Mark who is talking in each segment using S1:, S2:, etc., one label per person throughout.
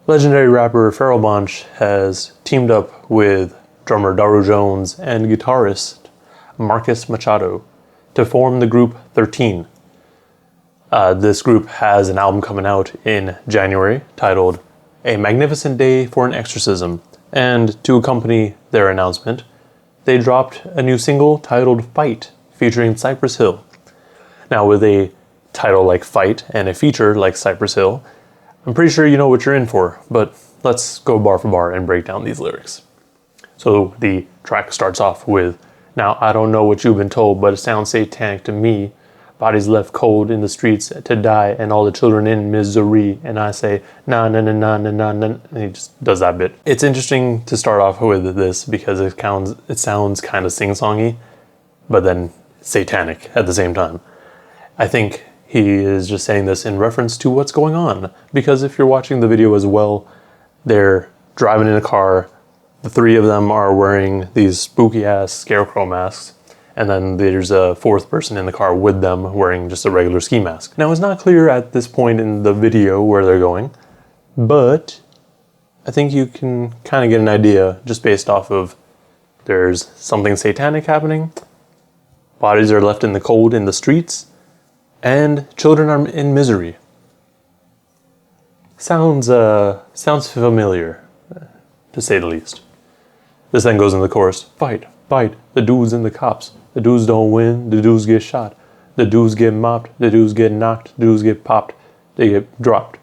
S1: Legendary rapper Pharoahe Monch has teamed up with drummer Daru Jones and guitarist Marcus Machado to form the group 13. This group has an album coming out in January titled A Magnificent Day for an Exorcism, and to accompany their announcement, they dropped a new single titled Fight, featuring Cypress Hill. Now, with a title like Fight and a feature like Cypress Hill, I'm pretty sure you know what you're in for, but let's go bar for bar and break down these lyrics. So the track starts off with, "Now I don't know what you've been told, but it sounds satanic to me. Bodies left cold in the streets to die, and all the children in misery." And I say, "Na na na na na na na," and he just does that bit. It's interesting to start off with this because it sounds kind of sing-songy, but then satanic at the same time. I think he is just saying this in reference to what's going on, because if you're watching the video as well, they're driving in a car. The three of them are wearing these spooky-ass scarecrow masks, and then there's a fourth person in the car with them wearing just a regular ski mask. Now, it's not clear at this point in the video where they're going, but I think you can kind of get an idea just based off of there's something satanic happening, bodies are left in the cold in the streets, and children are in misery. Sounds familiar, to say the least. This then goes in the chorus. "Fight, fight, the dudes and the cops. The dudes don't win, the dudes get shot. The dudes get mopped, the dudes get knocked, the dudes get popped, they get dropped.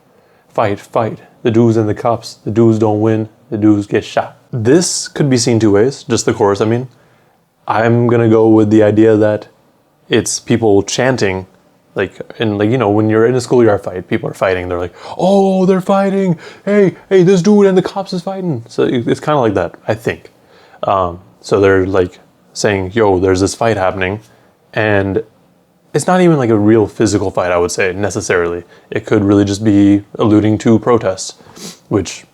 S1: Fight, fight, the dudes and the cops. The dudes don't win, the dudes get shot." This could be seen two ways, just the chorus, I mean. I'm gonna go with the idea that it's people chanting, when you're in a schoolyard fight, people are fighting, they're like, "Oh, they're fighting, hey, this dude and the cops is fighting." So it's kind of like that, I think. So they're like saying, "Yo, there's this fight happening," and it's not even like a real physical fight, I would say, necessarily. It could really just be alluding to protests, which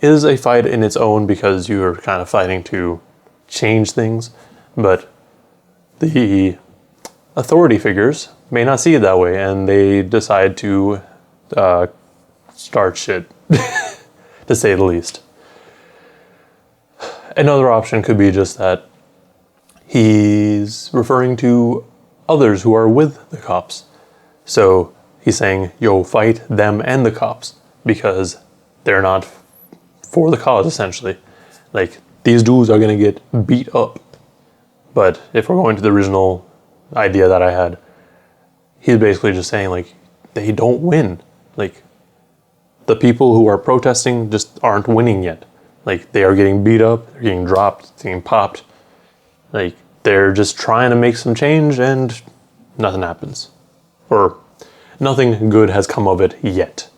S1: is a fight in its own because you're kind of fighting to change things, but the authority figures may not see it that way, and they decide to start shit, to say the least. Another option could be just that he's referring to others who are with the cops. So he's saying, "Yo, fight them and the cops," because they're not for the cause, essentially. Like, these dudes are gonna get beat up. But if we're going to the original idea that I had, he's basically just saying, like, they don't win. Like, the people who are protesting just aren't winning yet. Like, they are getting beat up, they're getting dropped, getting popped. Like, they're just trying to make some change and nothing happens. Or nothing good has come of it yet.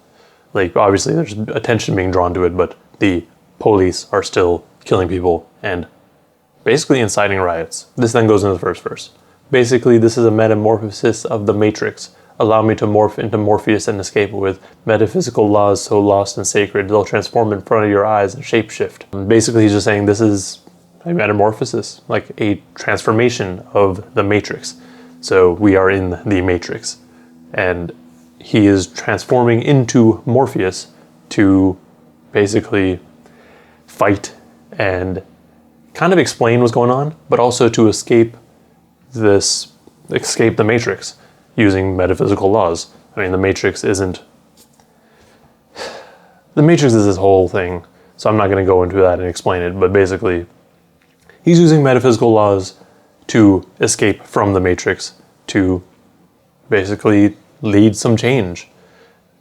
S1: Like, obviously there's attention being drawn to it, but the police are still killing people and basically inciting riots. This then goes into the first verse. "Basically, this is a metamorphosis of the Matrix. Allow me to morph into Morpheus and escape with metaphysical laws so lost and sacred, they'll transform in front of your eyes and shapeshift." Basically, he's just saying this is a metamorphosis, like a transformation of the Matrix. So we are in the Matrix. And he is transforming into Morpheus to basically fight and kind of explain what's going on, but also to escape the Matrix using metaphysical laws. I mean, the Matrix is this whole thing, so I'm not going to go into that and explain it, but basically he's using metaphysical laws to escape from the Matrix to basically lead some change,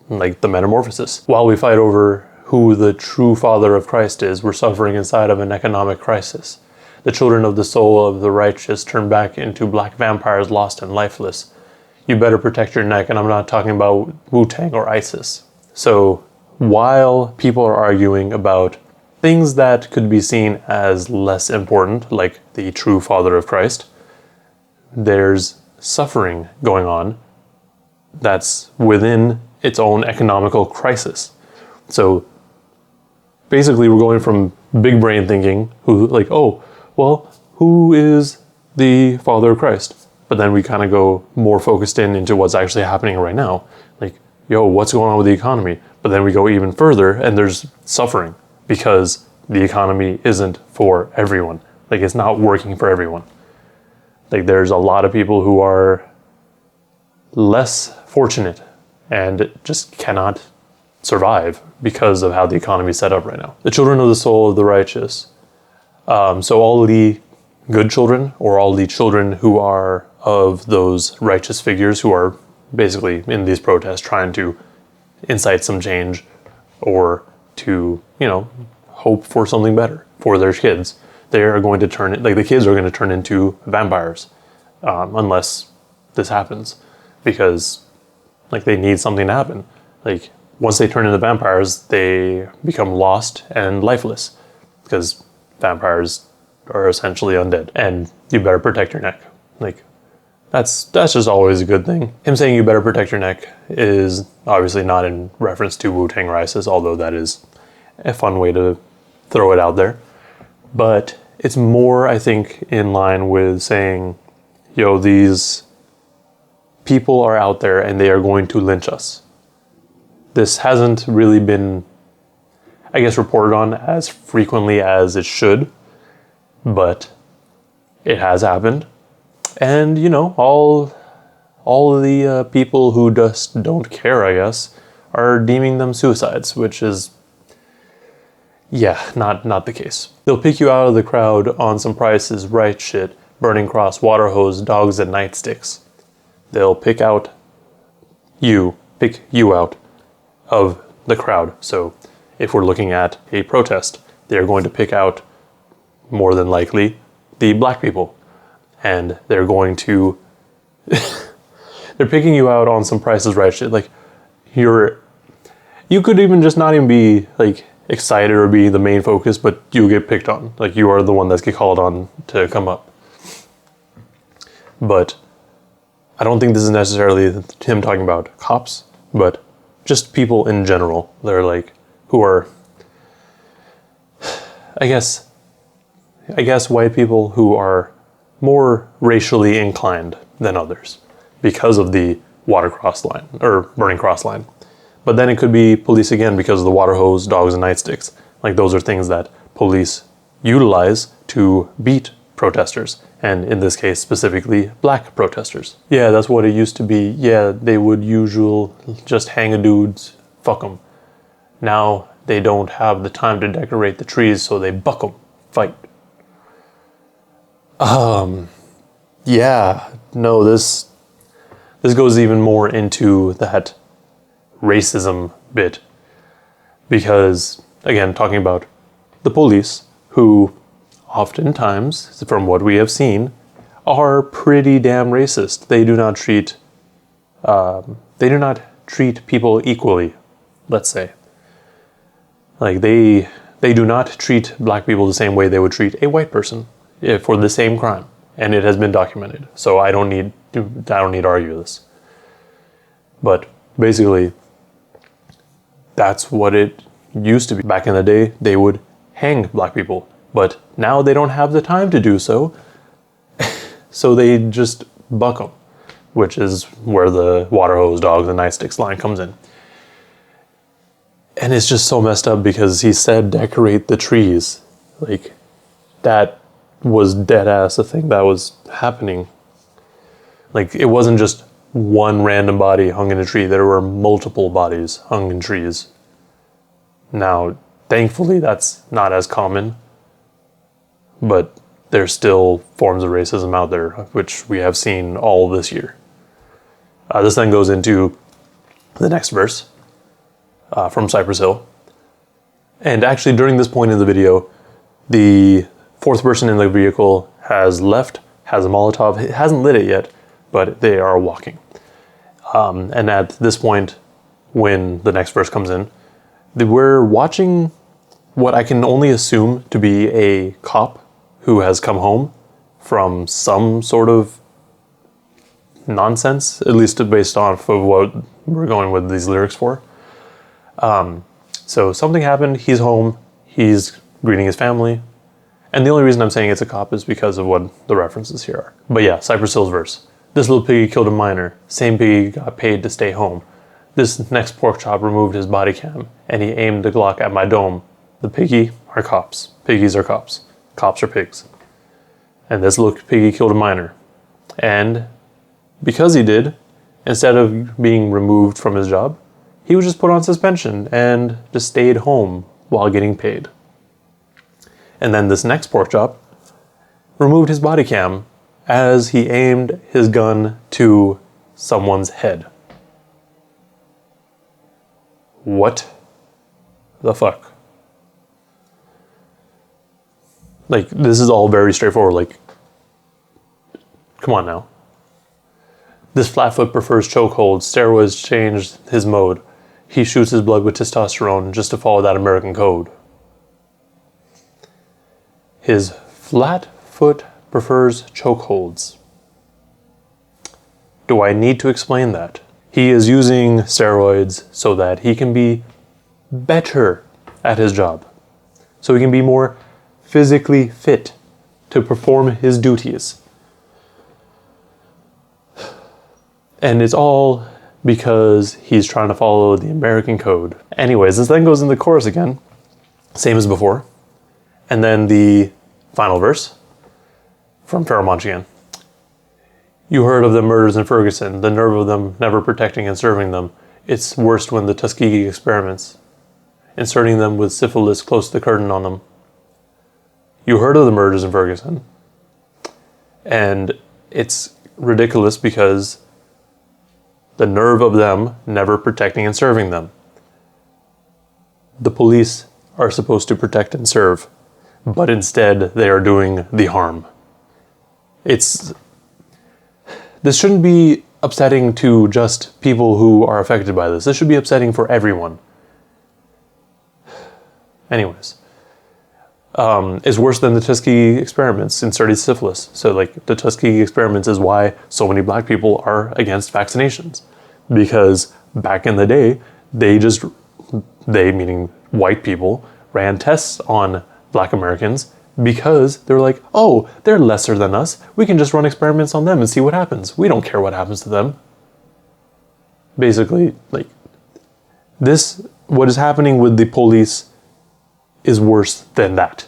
S1: like the metamorphosis. While we fight over who the true father of Christ is, we're suffering inside of an economic crisis. The children of the soul of the righteous turn back into black vampires, lost and lifeless. You better protect your neck, and I'm not talking about Wu-Tang or ISIS. So while people are arguing about things that could be seen as less important, like the true father of Christ, there's suffering going on that's within its own economical crisis. So basically we're going from big brain thinking, who is the father of Christ? But then we kind of go more focused into what's actually happening right now. Like, yo, what's going on with the economy? But then we go even further and there's suffering because the economy isn't for everyone. Like, it's not working for everyone. Like, there's a lot of people who are less fortunate and just cannot survive because of how the economy is set up right now. The children of the soul of the righteous. So all the good children, or all the children who are of those righteous figures who are basically in these protests trying to incite some change or to, hope for something better for their kids. They are going to turn, like the kids are going to turn into vampires unless this happens, because like they need something to happen. Like once they turn into vampires, they become lost and lifeless because vampires are essentially undead, and you better protect your neck. Like that's just always a good thing. Him saying you better protect your neck is obviously not in reference to Wu-Tang Rises, although that is a fun way to throw it out there. But it's more, I think, in line with saying, yo, these people are out there and they are going to lynch us. This hasn't really been, I guess, reported on as frequently as it should, but it has happened. And, all of the people who just don't care, I guess, are deeming them suicides, which is, not the case. They'll pick you out of the crowd on some Price is Right shit, burning cross, water hose, dogs and nightsticks. They'll pick you out of the crowd. So if we're looking at a protest, they're going to pick out, more than likely, the black people. And they're going to, they're picking you out on some Price is Right shit. Like, you could even just not even be, like, excited or be the main focus, but you get picked on. Like, you are the one that's get called on to come up. But I don't think this is necessarily him talking about cops, but just people in general. They're like, who are, I guess white people who are more racially inclined than others because of the water cross line, or burning cross line. But then it could be police again because of the water hose, dogs, and nightsticks. Like, those are things that police utilize to beat protesters. And in this case, specifically, black protesters. Yeah, that's what it used to be. Yeah, they would just hang a dudes, fuck them. Now they don't have the time to decorate the trees, so they buck them, fight. This goes even more into that racism bit, because again, talking about the police, who oftentimes, from what we have seen, are pretty damn racist. They do not treat people equally, let's say. Like, they do not treat black people the same way they would treat a white person for the same crime, and it has been documented. So I don't need to argue this. But basically, that's what it used to be. Back in the day, they would hang black people, but now they don't have the time to do so, so they just buck them, which is where the water hose, dogs, and nightsticks line comes in. And it's just so messed up because he said decorate the trees. Like, that was dead ass a thing that was happening. Like, it wasn't just one random body hung in a tree. There were multiple bodies hung in trees. Now, thankfully, that's not as common, but there's still forms of racism out there, which we have seen all this year. This then goes into the next verse from Cypress Hill. And actually, during this point in the video, the fourth person in the vehicle has left, has a Molotov. It hasn't lit it yet, but they are walking. And at this point, when the next verse comes in, we're watching what I can only assume to be a cop who has come home from some sort of nonsense, at least based off of what we're going with these lyrics for. So something happened, he's home, he's greeting his family, and the only reason I'm saying it's a cop is because of what the references here are. But yeah, Cypress Hill's verse. This little piggy killed a miner, same piggy got paid to stay home. This next pork chop removed his body cam, and he aimed the Glock at my dome. The piggy are cops. Piggies are cops. Cops are pigs. And this little piggy killed a minor. And because he did, instead of being removed from his job, he was just put on suspension and just stayed home while getting paid. And then this next pork chop removed his body cam as he aimed his gun to someone's head. What the fuck? Like, this is all very straightforward. Like, come on now. This flatfoot prefers chokeholds. Steroids changed his mode. He shoots his blood with testosterone just to follow that American code. His flatfoot prefers chokeholds. Do I need to explain that? He is using steroids so that he can be better at his job. So he can be more physically fit to perform his duties. And it's all because he's trying to follow the American code. Anyways, this then goes in the chorus again, same as before. And then the final verse from Pharoahe Monch again. You heard of the murders in Ferguson, the nerve of them never protecting and serving them. It's worst when the Tuskegee experiments, inserting them with syphilis close to the curtain on them. You heard of the murders in Ferguson. And it's ridiculous because the nerve of them never protecting and serving them. The police are supposed to protect and serve, but instead they are doing the harm. This shouldn't be upsetting to just people who are affected by this. This should be upsetting for everyone. Anyways, it's worse than the Tuskegee experiments, inserted syphilis. So like the Tuskegee experiments is why so many black people are against vaccinations. Because back in the day, they meaning white people, ran tests on black Americans because they're like, oh, they're lesser than us. We can just run experiments on them and see what happens. We don't care what happens to them. Basically, like, what is happening with the police is worse than that.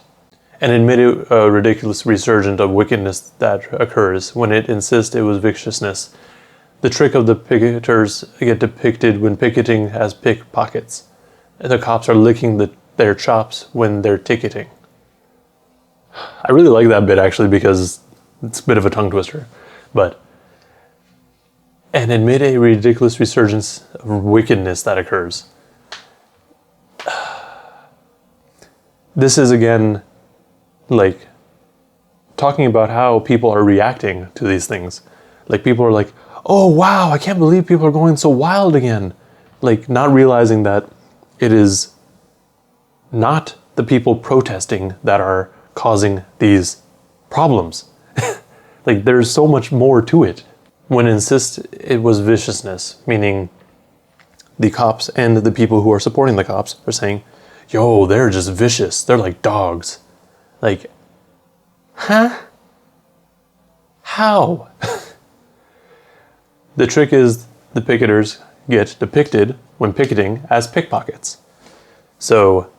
S1: And admitted a ridiculous resurgence of wickedness that occurs when it insists it was viciousness. The trick of the picketers get depicted when picketing as pickpockets. The cops are licking their chops when they're ticketing. I really like that bit actually because it's a bit of a tongue twister. And admit a ridiculous resurgence of wickedness that occurs. This is again like talking about how people are reacting to these things. Like people are like, oh wow, I can't believe people are going so wild again. Like not realizing that it is not the people protesting that are causing these problems. Like there's so much more to it. When insist it was viciousness, meaning the cops and the people who are supporting the cops are saying, yo, they're just vicious. They're like dogs. Like, huh? How? The trick is the picketers get depicted when picketing as pickpockets. So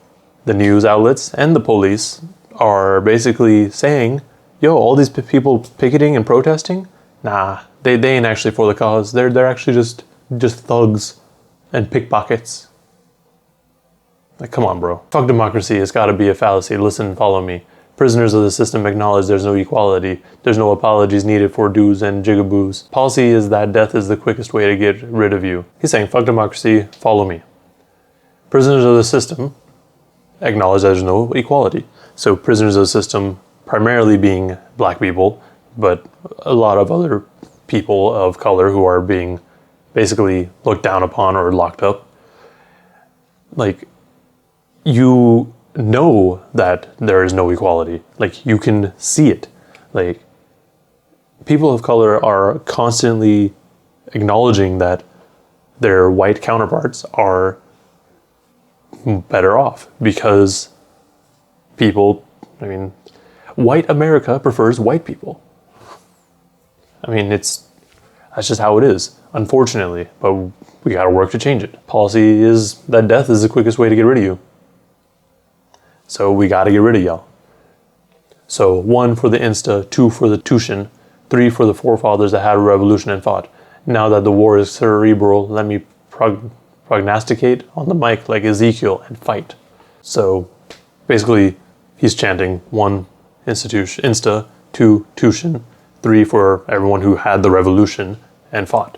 S1: the news outlets and the police are basically saying, yo, all these people picketing and protesting, nah, they ain't actually for the cause. They're actually just thugs and pickpockets. Like, come on, bro. Fuck democracy. It's got to be a fallacy. Listen, follow me. Prisoners of the system acknowledge there's no equality. There's no apologies needed for do's and jigaboos. Policy is that death is the quickest way to get rid of you. He's saying, fuck democracy, follow me. Prisoners of the system acknowledge there's no equality. So prisoners of the system primarily being black people, but a lot of other people of color who are being basically looked down upon or locked up. Like, you know that there is no equality. Like, you can see it. Like, people of color are constantly acknowledging that their white counterparts are better off because white America prefers white people. I mean, that's just how it is, unfortunately. But we gotta work to change it. Policy is that death is the quickest way to get rid of you. So we gotta get rid of y'all. So 1 for the Insta, 2 for the Tushin, 3 for the forefathers that had a revolution and fought. Now that the war is cerebral, let me prognosticate on the mic like Ezekiel and fight. So basically, he's chanting 1 Insta, 2 Tushin, 3 for everyone who had the revolution and fought.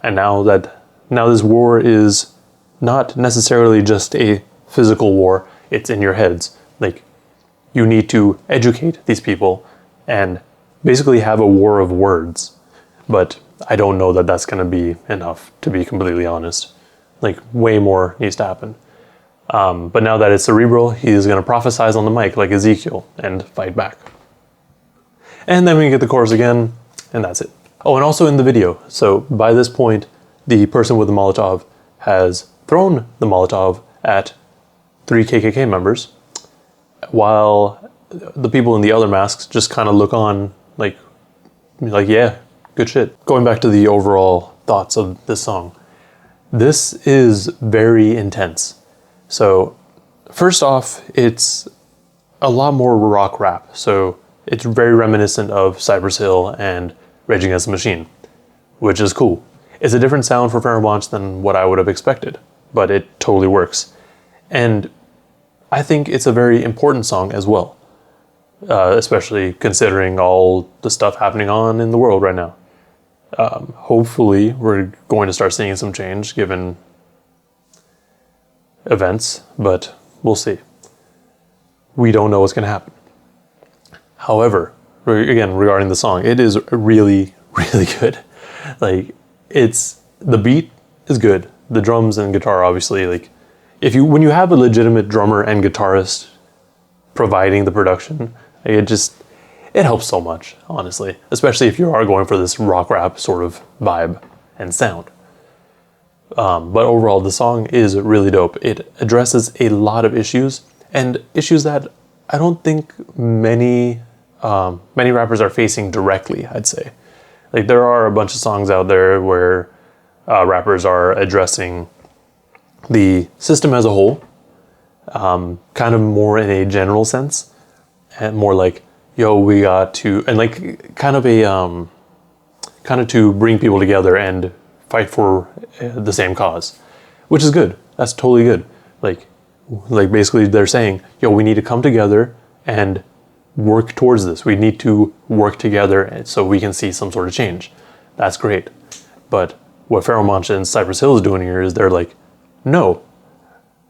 S1: And now this war is not necessarily just a physical war, it's in your heads. Like, you need to educate these people and basically have a war of words. But I don't know that that's going to be enough, to be completely honest. Like, way more needs to happen. But now that it's cerebral, he's going to prophesize on the mic like Ezekiel and fight back. And then we get the chorus again, and that's it. Oh, and also in the video. So by this point, the person with the Molotov has thrown the Molotov at 3 KKK members, while the people in the other masks just kind of look on like, yeah, good shit. Going back to the overall thoughts of this song. This is very intense. So first off, it's a lot more rock rap. So it's very reminiscent of Cypress Hill and Rage Against the Machine, which is cool. It's a different sound for Pharoahe Monch than what I would have expected, but it totally works. And I think it's a very important song as well, especially considering all the stuff happening on in the world right now. Hopefully, we're going to start seeing some change given events, but we'll see. We don't know what's going to happen. However, again, regarding the song, it is really, really good. Like, the beat is good. The drums and guitar, obviously, like, when you have a legitimate drummer and guitarist providing the production, it helps so much, honestly. Especially if you are going for this rock rap sort of vibe and sound. But overall, the song is really dope. It addresses a lot of issues, and issues that I don't think many rappers are facing directly, I'd say. Like, there are a bunch of songs out there where rappers are addressing the system as a whole, kind of more in a general sense, and more like, yo, we got to, and like kind of to bring people together and fight for the same cause, which is good. That's totally good. Like basically they're saying, yo, we need to come together and work towards this. We need to work together so we can see some sort of change. That's great. But what Pharoahe Monch and Cypress Hill is doing here is they're like, no,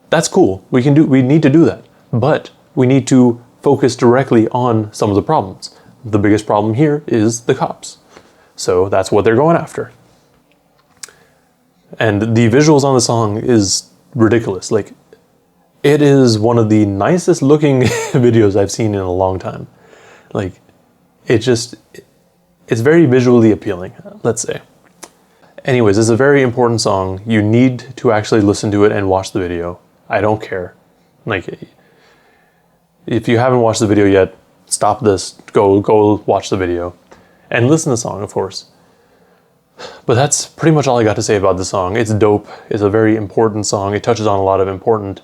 S1: that's cool. We need to do that. But we need to focus directly on some of the problems. The biggest problem here is the cops. So that's what they're going after. And the visuals on the song is ridiculous. Like, it is one of the nicest looking videos I've seen in a long time. Like, it's very visually appealing, let's say. Anyways, it's a very important song. You need to actually listen to it and watch the video. I don't care. Like, if you haven't watched the video yet, stop this, go watch the video, and listen to the song, of course. But that's pretty much all I got to say about the song. It's dope. It's a very important song. It touches on a lot of important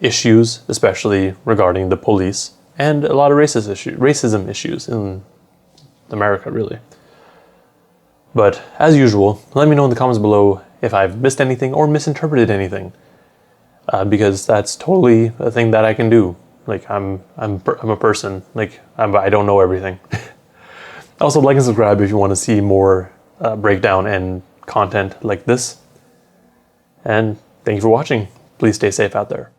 S1: issues, especially regarding the police, and a lot of racism issues in America, really. But as usual, let me know in the comments below if I've missed anything or misinterpreted anything, because that's totally a thing that I can do. Like, I'm a person. Like, I don't know everything. Also, like and subscribe if you want to see more breakdown and content like this. And thank you for watching. Please stay safe out there.